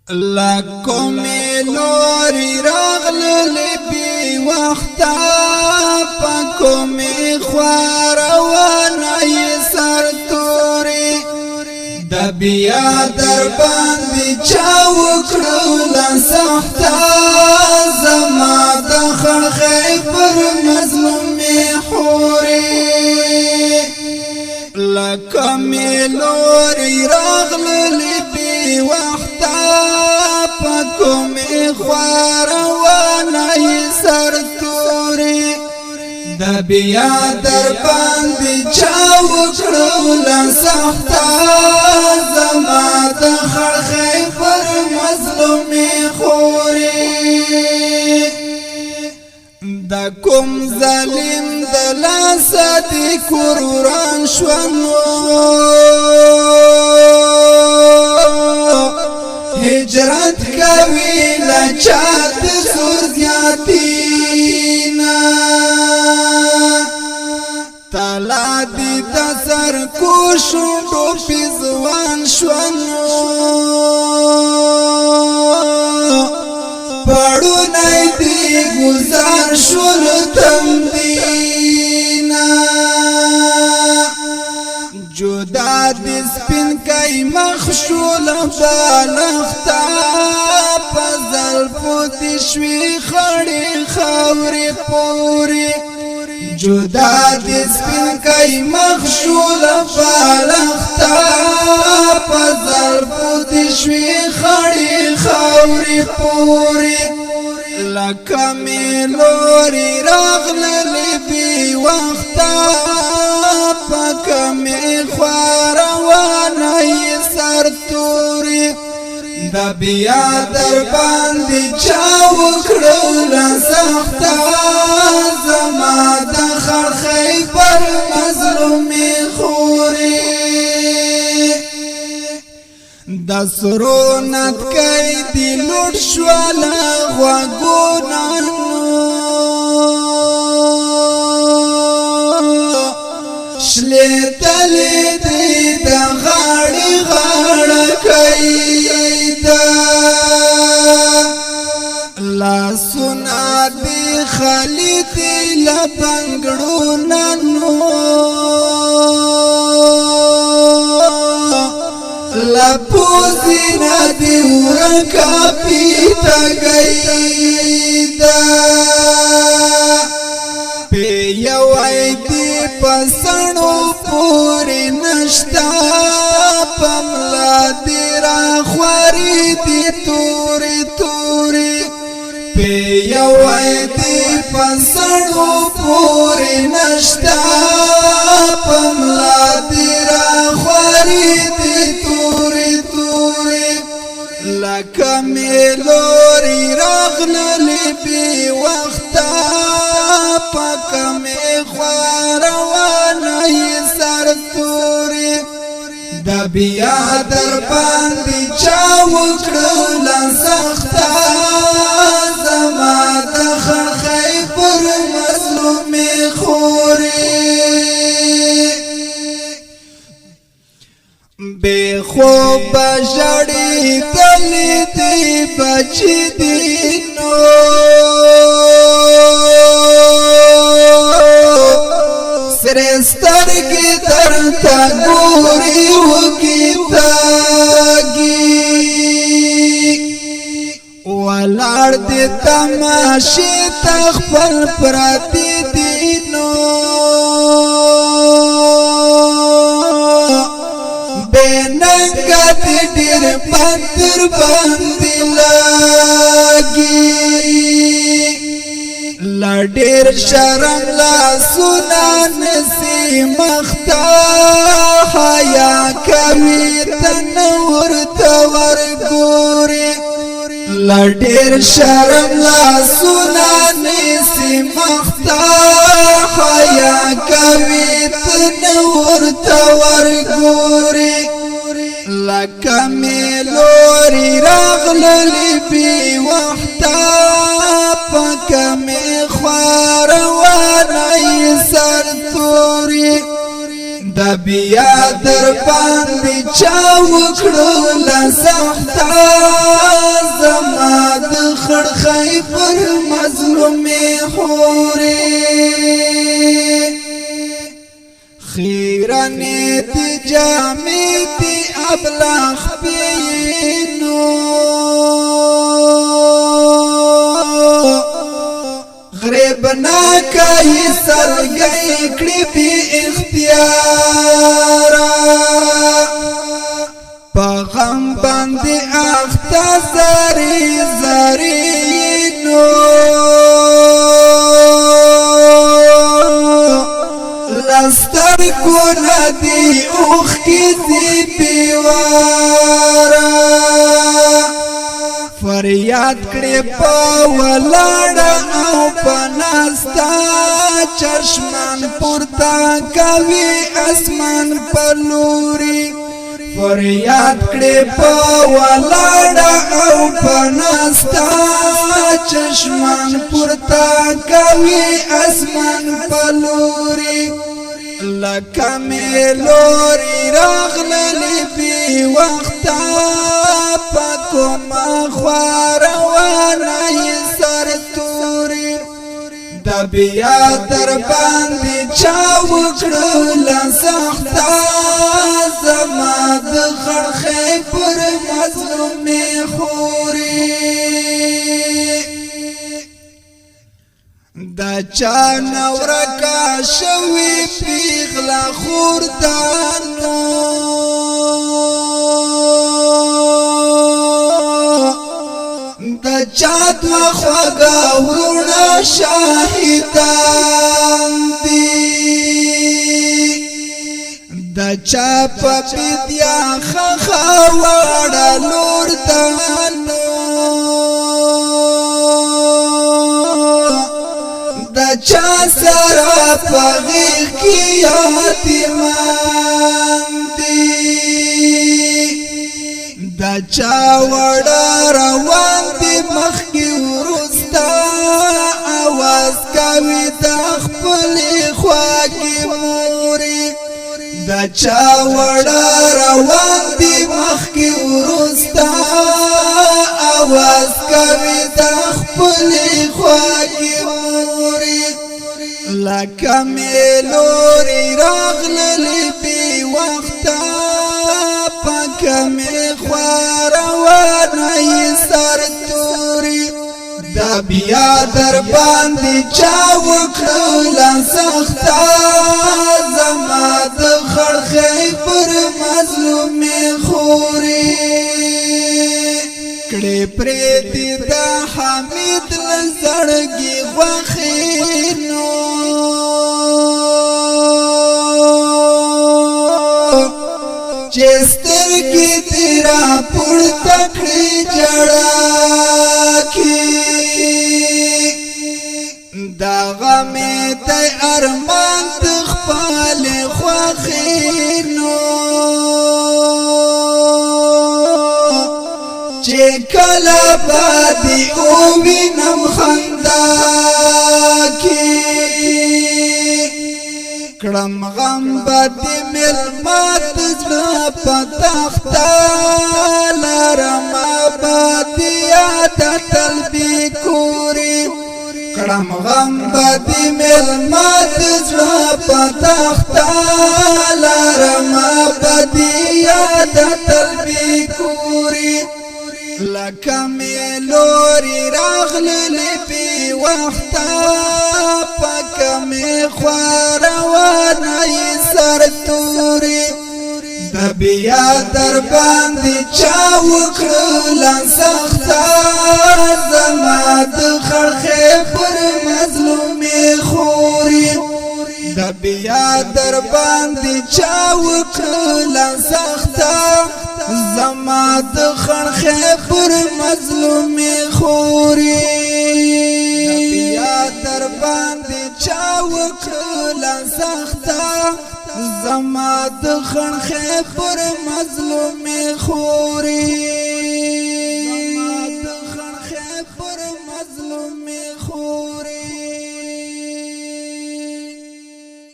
لکم لوری راغل بی وقتا پکم خواروانای سر توری د بیا در باندې چاو کړل سختا زما د خړخې پر مظلوم حوري لکم لوری راغل بی وقتا پکم خواروانای سر توری د بیا در باندې چاو کړل سختا زما د خړخې پر مظلوم خوري د کوم ظالم د لاس د کوران شونو هجرت کوي لچات سوزياتينا تالا دي تسر کوشو ټوپی ځوان شونو پړو نه دي گزار شول تم دینا جدا د سپین کای مخشول بالختا پزل پوت شوی خړې خاورې پوري جدا د سپین کای مخشول بالختا پزل پوت شوی خړې خاورې پوري لکم لوری راغل بی وقتا پکم خواروانای سر توری د بیا در باندې چاو کړل سختا زما د خړخې پر مظلوم خوري د سرونت کای دی لوټ شوالا غوګونانو شلې تلې دی د غاړې غاړه کای دا لا سنا دی خالد لبنګړو نانو لا پوزینا دی ورکا پیتا گئی دا پی یو ایدی پسنو پوری نشتا پملا دی را خواری دی توری توری پی یو ایدی پسنو پوری نشتا پملا دی را خواری دی توری توری لکم لوری راغل بی وقتا پکم خواروانای سر توری د بیا در باندې چاو کړل سختا زما د خړخې پر مظلوم خوري بے خوب جڑی دلی دی بچی دینو سرستر کی درتا گوری ہوگی تاگی والار دی تماشی تخفل پراتی دینو بیننگا دی دیر پندر باندی لاگی لڈیر شرم لا سنا نسی مختا حیا کمی تنور تور گوری لڈیر شرم لا سنا نسی مختا حیا کمی تنور تور گوری لکم لوری راغل بی وقتا پکم خواروانای سر توری د بیا در باندې چا وکړل سختا پر مظلومی خوری خیرانی تی جامی تی ابلغ بینو غریب ناکای سرگئی کڑی بی اختیارا پا غم باندی اختا زاری زارینو لستر کنا دی اوخ کی دی پیوارا فریاد کړي په ولاړه او پناستا چشمان پورتا کوي اسمان پلوري فریاد کړي په ولاړه او پناستا چشمان پورتا کوي اسمان پلوري لکه ملوري راغلي بي وخته پکوما خواروانه سر توري د بیا در باندې چا وکړل سخته زما د خړخې پر مظلومې خوري دا چا نورکا شوی پیغلا خوردانو دا چا دوا خواگا ورونا شاہدان دی دا چا پا بیدیا خواڑا لوردانو دا چا سرا پغیخ کی یاتیمان دی دا چا وڑا روان دی مخی ورستا آواز کاوی دا خپلی خواکی موری دا چا وڑا روان دی مخی ورستا آواز کاوی دا خپلی خواکی موری لکه ملوري راغللی بی وخته پکه می خواروانه سر توري دا بیا در باندې چا وکړل سخته زما د خړخې پر مظلومې خوري کړي پرې دي د حمید لزړګي غوخینو چستر کی تیرا پورته کړي جړا کی دا غمه ته ارمان تخپل خوخینو چې کله بادي او وینم خندا کی کړم غم بادي مل مات زما پتاختا لرم بادي یاد تلبي کوري کړم غم بادي مل مات زما پتاختا لرم بادي یاد تلبي کوري لکه ملوري راغللی بی وخته پکه می خواروانه سر توري د بیا در باندې چا وکړل سخته زما د خړخې پر مظلومې خوري د بیا در باندې چا وکړل سخته زما د خړخې پر مظلومې خوري د بیا در باندې چا وکړل سخته زما د خړخې پر مظلومې خوري